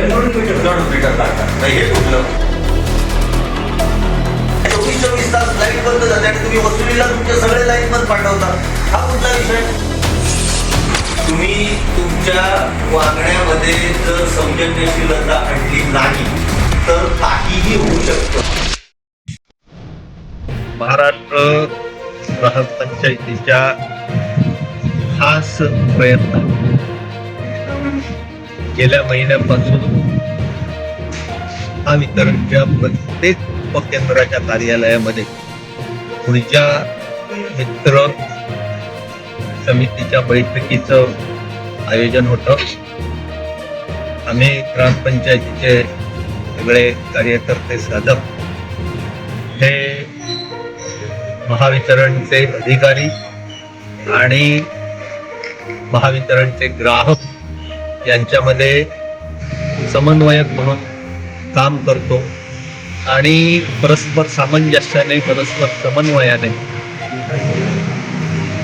म्हणून मीटर टाकतात हे कुठलं 24 तास लाईट बंद जाते आणि तुम्ही वसुलीला तुमचे सगळे लाईट बंद पाठवता. हा कुठला विषय? तुम्ही तुमच्या वागण्यामध्ये जर सौजन्यशीलता आणली नाही तर काहीही होऊ शकतं. महाराष्ट्र ग्राहक पंचायतीच्या खास प्रयत्न गेल्या महिन्यापासून महावितरणच्या प्रत्येक उपकेंद्राच्या कार्यालयामध्ये ऊर्जा मित्र समितीच्या बैठकीचं आयोजन होतं. आम्ही ग्रामपंचायतीचे सगळे कार्यकर्ते साधक हे महावितरणचे अधिकारी आणि महावितरणचे ग्राहक यांच्यामध्ये समन्वयक म्हणून काम करतो आणि परस्पर सामंजस्याने परस्पर समन्वयाने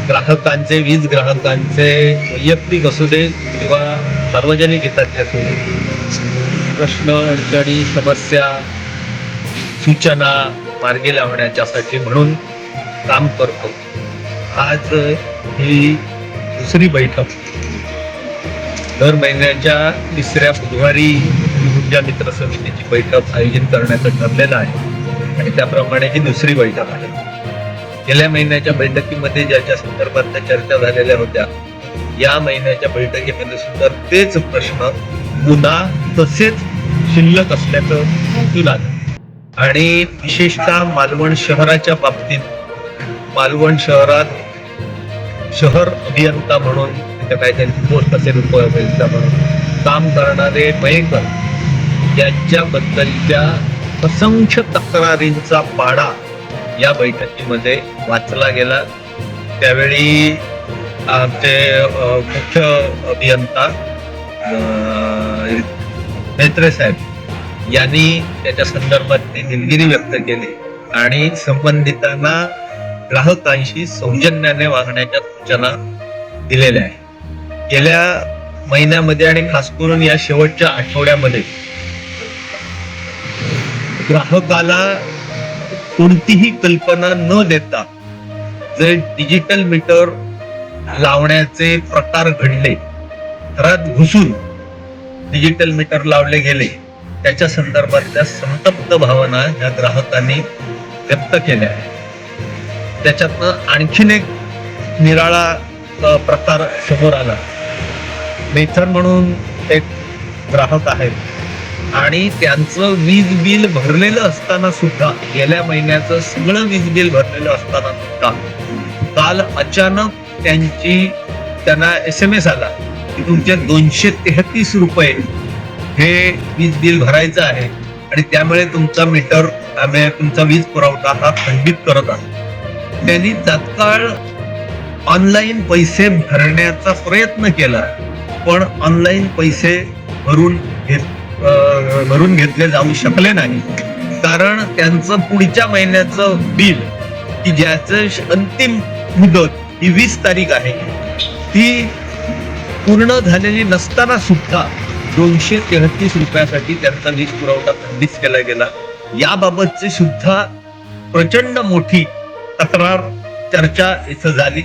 ग्राहकांचे वीज ग्राहकांचे वैयक्तिक असू दे किंवा सार्वजनिक हिताचे असू दे प्रश्न अडचणी समस्या सूचना मार्गी लावण्याच्यासाठी म्हणून काम करतो. आज ही दुसरी बैठक दर महिन्याच्या तिसऱ्या बुधवारी ऊर्जा मित्र समितीची बैठक आयोजित करण्याचं ठरलेलं आहे आणि त्याप्रमाणे ही दुसरी बैठक आहे. गेल्या महिन्याच्या बैठकीमध्ये ज्याच्या संदर्भात चर्चा झालेल्या होत्या या महिन्याच्या बैठकीमध्ये सुद्धा तेच प्रश्न पुन्हा तसेच शिल्लक असल्याचं दिसून आलं आणि विशेषतः मालवण शहराच्या बाबतीत मालवण शहरात शहर अभियंता म्हणून काय त्यांची पोस्ट असेल उपअभियंता म्हणून काम करणारे मयेकर यांच्याबद्दलच्या असंख्य तक्रारींचा पाढा या बैठकीमध्ये वाचला गेला. त्यावेळी आमचे मुख्य अभियंता मेत्रे साहेब यांनी त्याच्या संदर्भात दिलगिरी व्यक्त केली आणि संबंधितांना ग्राहकांशी सौजन्याने वागण्याच्या सूचना दिलेल्या आहे. गेल्या महिन्यामध्ये आणि खास करून या शेवटच्या आठवड्यामध्ये ग्राहकाला कोणतीही कल्पना न देता जे डिजिटल मीटर लावण्याचे प्रकार घडले घरात घुसून डिजिटल मीटर लावले गेले त्याच्या संदर्भातल्या संतप्त भावना या ग्राहकांनी व्यक्त केल्या आहेत. त्याच्यातनं आणखीन एक निराळा प्रकार समोर आला. मेथर म्हणून एक ग्राहक आहेत आणि त्यांचं वीज बिल भरलेलं असताना सुद्धा गेल्या महिन्याचं सगळं वीज बिल भरलेलं असताना सुद्धा काल अचानक त्यांना SMS आला की तुमचे 233 रुपये हे वीज बिल भरायचं आहे आणि त्यामुळे तुमचा मीटर तुमचा वीज पुरवठा हा खंडित करत आहे. त्यांनी तात्काळ ऑनलाईन पैसे भरण्याचा प्रयत्न केला पण ऑनलाईन पैसे भरून घेतले जाऊ शकले नाही कारण त्यांचं पुढच्या महिन्याचं बिल की ज्याचं अंतिम मुदत ही 20 तारीख आहे ती पूर्ण झालेली नसताना सुद्धा 233 रुपयासाठी त्यांचा वीज पुरवठा खंडित केला गेला. याबाबतची सुद्धा प्रचंड मोठी तक्रार चर्चा इथं झाली.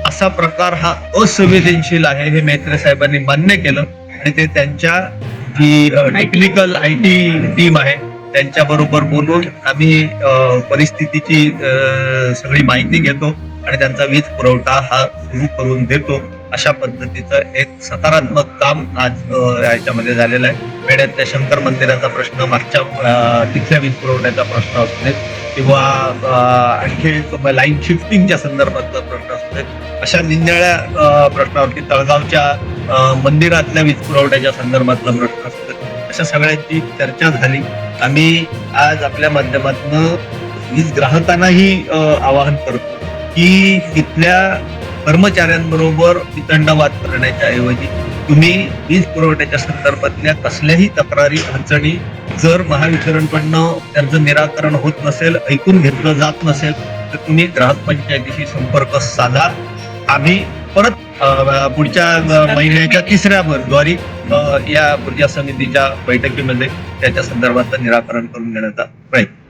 असा प्रकार हा असंवेदनशील आहे हे मेत्रे साहेबांनी मान्य केलं आणि ते त्यांच्या जी टेक्निकल IT टीम आहे त्यांच्या बरोबर बोलून आम्ही परिस्थितीची सगळी माहिती घेतो आणि त्यांचा वीज पुरवठा हा सुरू करून देतो. अशा पद्धतीचं एक सकारात्मक काम आज याच्यामध्ये झालेलं आहे. पेड्यातल्या शंकर मंदिराचा प्रश्न मागच्या तिथल्या वीज पुरवठ्याचा प्रश्न असू दे किंवा आणखी लाईन शिफ्टिंगच्या संदर्भातला प्रश्न असू दे अशा निंदळ्या प्रश्नावरती तळगावच्या मंदिरातल्या वीज पुरवठ्याच्या संदर्भातला प्रश्न असू दे अशा सगळ्यांची चर्चा झाली. आम्ही आज आपल्या माध्यमातून वीज ग्राहकांनाही आवाहन करतो की तिथल्या कर्मचाऱ्यांबरोबर वितंडवाद करण्याच्या ऐवजी तुम्ही वीज पुरवठ्याच्या संदर्भातल्या कसल्याही तक्रारी अडचणी जर महावितरणकडनं त्यांचं निराकरण होत नसेल ऐकून घेतलं जात नसेल तर तुम्ही ग्राहक पंचायतीशी संपर्क साधा. आम्ही परत पुढच्या महिन्याच्या 3ऱ्या बुधवारी या समितीच्या बैठकीमध्ये त्याच्या संदर्भात निराकरण करून घेण्याचा प्रयत्न.